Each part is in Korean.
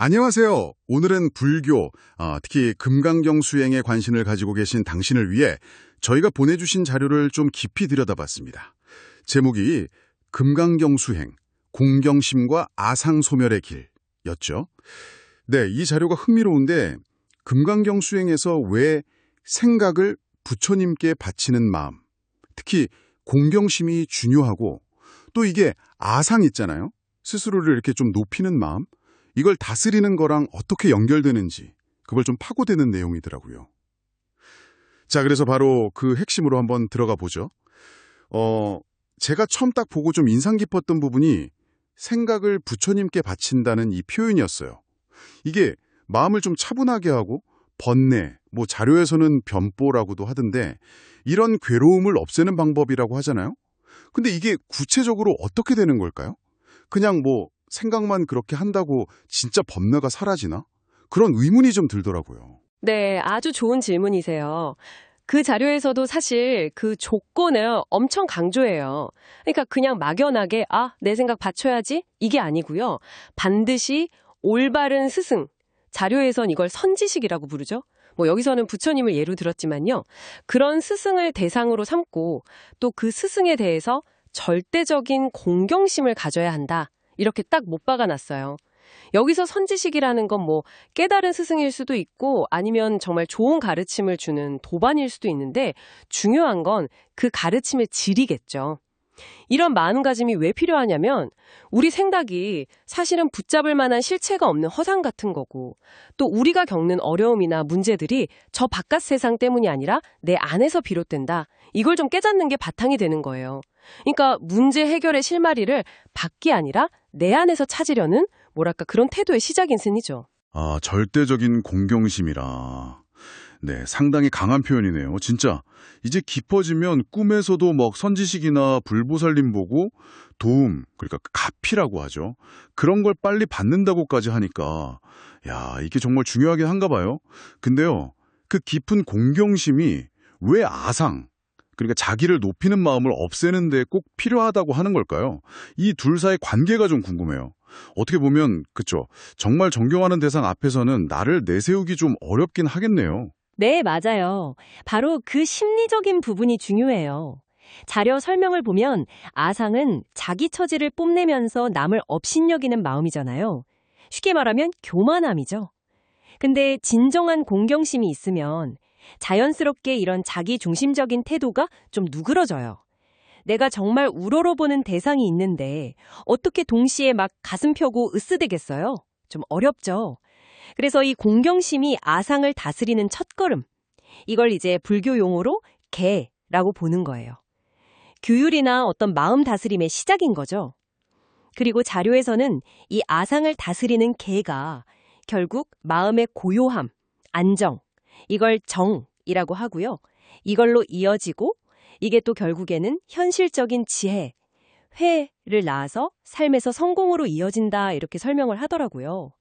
안녕하세요. 오늘은 불교, 특히 금강경 수행에 관심을 가지고 계신 당신을 위해 저희가 보내주신 자료를 좀 깊이 들여다봤습니다. 제목이 금강경 수행, 공경심과 아상소멸의 길이었죠. 네, 이 자료가 흥미로운데 금강경 수행에서 왜 생각을 부처님께 바치는 마음, 특히 공경심이 중요하고 또 이게 아상 있잖아요. 스스로를 이렇게 좀 높이는 마음, 이걸 다스리는 거랑 어떻게 연결되는지 그걸 좀 파고드는 내용이더라고요. 자, 그래서 바로 그 핵심으로 한번 들어가 보죠. 제가 처음 딱 보고 좀 인상 깊었던 부분이 생각을 부처님께 바친다는 이 표현이었어요. 이게 마음을 좀 차분하게 하고 번뇌, 자료에서는 변보라고도 하던데 이런 괴로움을 없애는 방법이라고 하잖아요. 근데 이게 구체적으로 어떻게 되는 걸까요? 그냥 생각만 그렇게 한다고 진짜 번뇌가 사라지나? 그런 의문이 좀 들더라고요. 네, 아주 좋은 질문이세요. 그 자료에서도 사실 그 조건을 엄청 강조해요. 그러니까 그냥 막연하게 내 생각 받쳐야지 이게 아니고요. 반드시 올바른 스승, 자료에선 이걸 선지식이라고 부르죠. 여기서는 부처님을 예로 들었지만요. 그런 스승을 대상으로 삼고 또 그 스승에 대해서 절대적인 공경심을 가져야 한다. 이렇게 딱 못 박아놨어요. 여기서 선지식이라는 건 깨달은 스승일 수도 있고 아니면 정말 좋은 가르침을 주는 도반일 수도 있는데 중요한 건 그 가르침의 질이겠죠. 이런 마음가짐이 왜 필요하냐면 우리 생각이 사실은 붙잡을 만한 실체가 없는 허상 같은 거고 또 우리가 겪는 어려움이나 문제들이 저 바깥 세상 때문이 아니라 내 안에서 비롯된다. 이걸 좀 깨닫는 게 바탕이 되는 거예요. 그러니까 문제 해결의 실마리를 밖이 아니라 내 안에서 찾으려는 그런 태도의 시작인 셈이죠. 절대적인 공경심이라. 네, 상당히 강한 표현이네요. 진짜 이제 깊어지면 꿈에서도 선지식이나 불보살님 보고 도움, 그러니까 가피라고 하죠. 그런 걸 빨리 받는다고까지 하니까 이게 정말 중요하긴 한가 봐요. 근데요, 그 깊은 공경심이 왜 아상, 그러니까 자기를 높이는 마음을 없애는 데 꼭 필요하다고 하는 걸까요? 이 둘 사이의 관계가 좀 궁금해요. 어떻게 보면 그쵸, 정말 존경하는 대상 앞에서는 나를 내세우기 좀 어렵긴 하겠네요. 네, 맞아요. 바로 그 심리적인 부분이 중요해요. 자료 설명을 보면 아상은 자기 처지를 뽐내면서 남을 업신여기는 마음이잖아요. 쉽게 말하면 교만함이죠. 근데 진정한 공경심이 있으면 자연스럽게 이런 자기 중심적인 태도가 좀 누그러져요. 내가 정말 우러러보는 대상이 있는데 어떻게 동시에 막 가슴 펴고 으스대겠어요? 좀 어렵죠. 그래서 이 공경심이 아상을 다스리는 첫걸음, 이걸 이제 불교 용어로 개라고 보는 거예요. 규율이나 어떤 마음 다스림의 시작인 거죠. 그리고 자료에서는 이 아상을 다스리는 개가 결국 마음의 고요함, 안정, 이걸 정이라고 하고요. 이걸로 이어지고 이게 또 결국에는 현실적인 지혜, 회를 낳아서 삶에서 성공으로 이어진다 이렇게 설명을 하더라고요.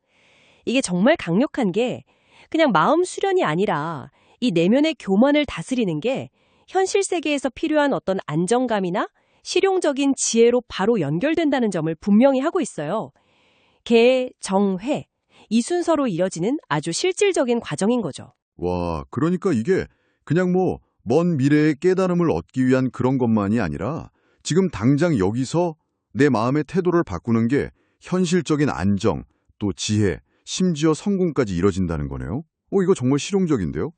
이게 정말 강력한 게 그냥 마음 수련이 아니라 이 내면의 교만을 다스리는 게 현실 세계에서 필요한 어떤 안정감이나 실용적인 지혜로 바로 연결된다는 점을 분명히 하고 있어요. 개, 정, 회, 이 순서로 이어지는 아주 실질적인 과정인 거죠. 와, 그러니까 이게 그냥 먼 미래의 깨달음을 얻기 위한 그런 것만이 아니라 지금 당장 여기서 내 마음의 태도를 바꾸는 게 현실적인 안정, 또 지혜, 심지어 성공까지 이뤄진다는 거네요. 이거 정말 실용적인데요?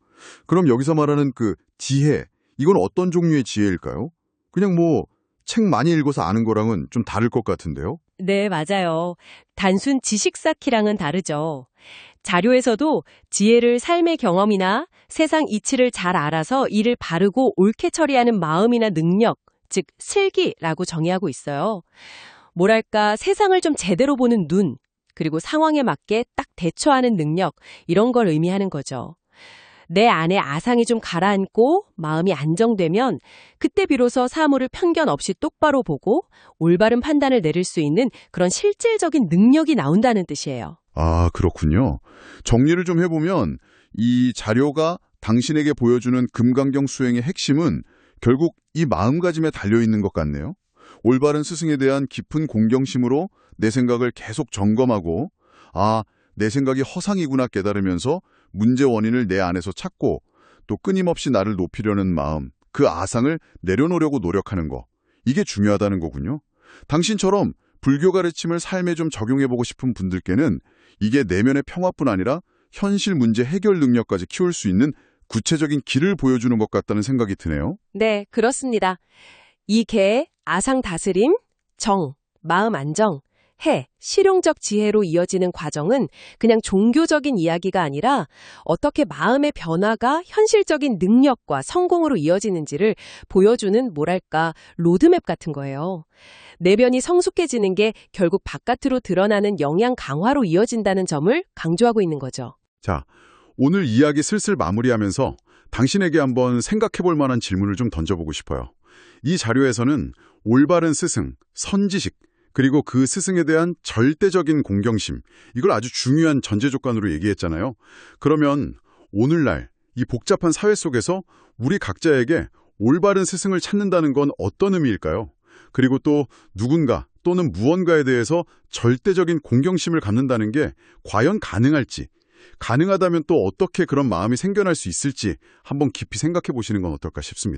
그럼 여기서 말하는 그 지혜, 이건 어떤 종류의 지혜일까요? 그냥 책 많이 읽어서 아는 거랑은 좀 다를 것 같은데요? 네, 맞아요. 단순 지식 쌓기랑은 다르죠. 자료에서도 지혜를 삶의 경험이나 세상 이치를 잘 알아서 이를 바르고 옳게 처리하는 마음이나 능력, 즉 슬기라고 정의하고 있어요. 세상을 좀 제대로 보는 눈, 그리고 상황에 맞게 딱 대처하는 능력, 이런 걸 의미하는 거죠. 내 안에 아상이 좀 가라앉고 마음이 안정되면 그때 비로소 사물을 편견 없이 똑바로 보고 올바른 판단을 내릴 수 있는 그런 실질적인 능력이 나온다는 뜻이에요. 그렇군요. 정리를 좀 해보면 이 자료가 당신에게 보여주는 금강경 수행의 핵심은 결국 이 마음가짐에 달려있는 것 같네요. 올바른 스승에 대한 깊은 공경심으로 내 생각을 계속 점검하고 내 생각이 허상이구나 깨달으면서 문제 원인을 내 안에서 찾고 또 끊임없이 나를 높이려는 마음, 그 아상을 내려놓으려고 노력하는 거. 이게 중요하다는 거군요. 당신처럼 불교 가르침을 삶에 좀 적용해보고 싶은 분들께는 이게 내면의 평화뿐 아니라 현실 문제 해결 능력까지 키울 수 있는 구체적인 길을 보여주는 것 같다는 생각이 드네요. 네, 그렇습니다. 이 개, 아상 다스림, 정, 마음 안정, 해, 실용적 지혜로 이어지는 과정은 그냥 종교적인 이야기가 아니라 어떻게 마음의 변화가 현실적인 능력과 성공으로 이어지는지를 보여주는 뭐랄까 로드맵 같은 거예요. 내면이 성숙해지는 게 결국 바깥으로 드러나는 영양 강화로 이어진다는 점을 강조하고 있는 거죠. 자, 오늘 이야기 슬슬 마무리하면서 당신에게 한번 생각해볼 만한 질문을 좀 던져보고 싶어요. 이 자료에서는 올바른 스승, 선지식, 그리고 그 스승에 대한 절대적인 공경심, 이걸 아주 중요한 전제 조건으로 얘기했잖아요. 그러면 오늘날 이 복잡한 사회 속에서 우리 각자에게 올바른 스승을 찾는다는 건 어떤 의미일까요? 그리고 또 누군가 또는 무언가에 대해서 절대적인 공경심을 갖는다는 게 과연 가능할지, 가능하다면 또 어떻게 그런 마음이 생겨날 수 있을지 한번 깊이 생각해 보시는 건 어떨까 싶습니다.